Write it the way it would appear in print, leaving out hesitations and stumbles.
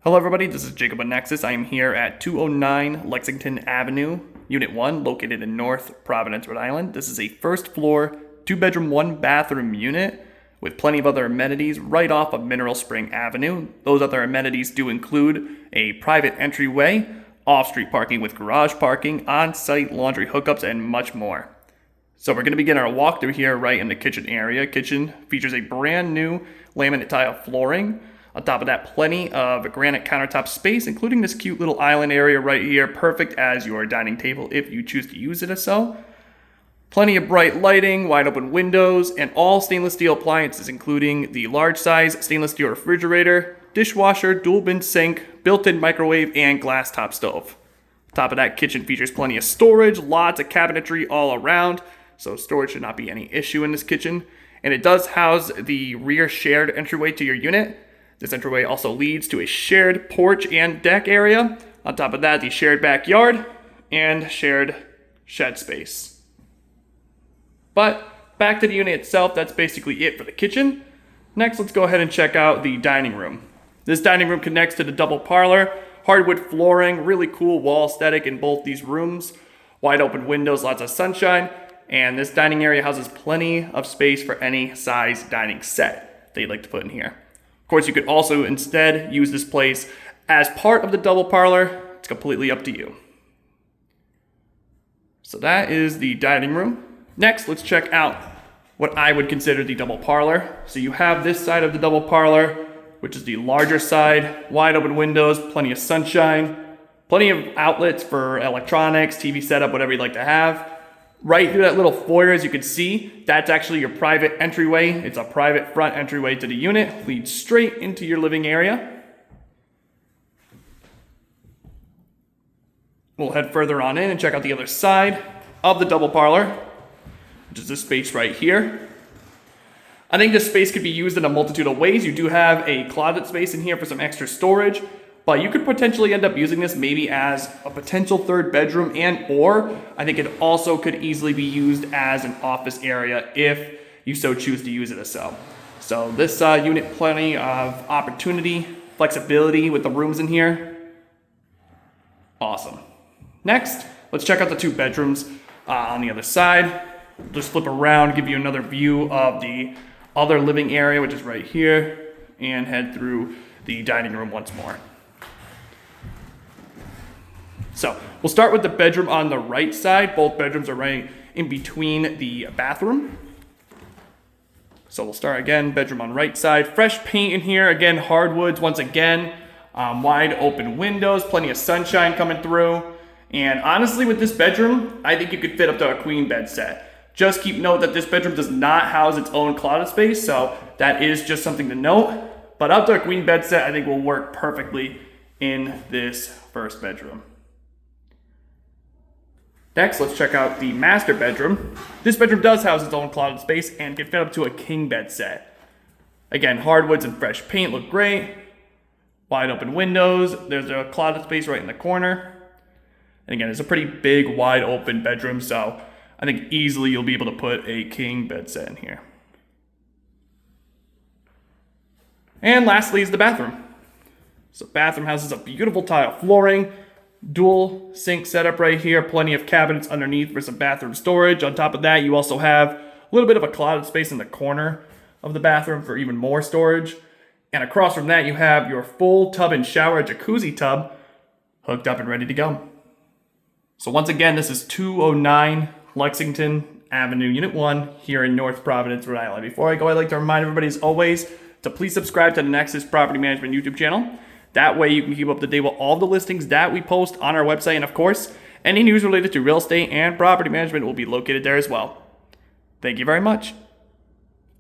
Hello everybody, this is Jacob at Nexus. I am here at 209 Lexington Avenue, Unit 1, located in North Providence, Rhode Island. This is a first floor, 2-bedroom, 1-bathroom unit with plenty of other amenities right off of Mineral Spring Avenue. Those other amenities do include a private entryway, off-street parking with garage parking, on-site laundry hookups, and much more. So we're going to begin our walkthrough here right in the kitchen area. Kitchen features a brand new laminate tile flooring. On top of that, plenty of granite countertop space, including this cute little island area right here, perfect as your dining table if you choose to use it as so. Plenty of bright lighting, wide open windows, and all stainless steel appliances, including the large size stainless steel refrigerator, dishwasher, dual bin sink, built-in microwave, and glass top stove. On top of that, kitchen features plenty of storage, lots of cabinetry all around, so storage should not be any issue in this kitchen. And it does house the rear shared entryway to your unit. This entryway also leads to a shared porch and deck area. On top of that, the shared backyard and shared shed space. But back to the unit itself, that's basically it for the kitchen. Next, let's go ahead and check out the dining room. This dining room connects to the double parlor, hardwood flooring, really cool wall aesthetic in both these rooms, wide open windows, lots of sunshine, and this dining area houses plenty of space for any size dining set that you'd like to put in here. Of course, you could also instead use this place as part of the double parlor. It's completely up to you. So that is the dining room. Next, let's check out what I would consider the double parlor. So you have this side of the double parlor, which is the larger side, wide open windows, plenty of sunshine, plenty of outlets for electronics, TV setup, whatever you'd like to have. Right through that little foyer, as you can see, that's actually your private entryway. It's a private front entryway to the unit. Leads straight into your living area. We'll head further on in and check out the other side of the double parlor, which is this space right here. I think this space could be used in a multitude of ways. You do have a closet space in here for some extra storage, but you could potentially end up using this maybe as a potential third bedroom, and or I think it also could easily be used as an office area if you so choose to use it as so. So this unit, plenty of opportunity, flexibility with the rooms in here. Awesome. Next, let's check out the two bedrooms on the other side. Just flip around, give you another view of the other living area, which is right here, and head through the dining room once more. So we'll start with the bedroom on the right side. Both bedrooms are right in between the bathroom. So we'll start again, bedroom on right side. Fresh paint in here, again, hardwoods once again. Wide open windows, plenty of sunshine coming through. And honestly, with this bedroom, I think you could fit up to a queen bed set. Just keep note that this bedroom does not house its own closet space, so that is just something to note. But up to a queen bed set, I think will work perfectly in this first bedroom. Next, let's check out the master bedroom. This bedroom does house its own closet space and can fit up to a king bed set. Again, hardwoods and fresh paint look great. Wide open windows. There's a closet space right in the corner. And again, it's a pretty big, wide open bedroom, so I think easily you'll be able to put a king bed set in here. And lastly is the bathroom. So bathroom houses a beautiful tile flooring, dual sink setup right here, plenty of cabinets underneath for some bathroom storage. On top of that, you also have a little bit of a closet space in the corner of the bathroom for even more storage. And across from that, you have your full tub and shower jacuzzi tub hooked up and ready to go. So once again, this is 209 Lexington Avenue, Unit 1, here in North Providence, Rhode Island. Before I go, I'd like to remind everybody, as always, to please subscribe to the Nexus Property Management YouTube channel. That way you can keep up to date with all the listings that we post on our website. And of course, any news related to real estate and property management will be located there as well. Thank you very much.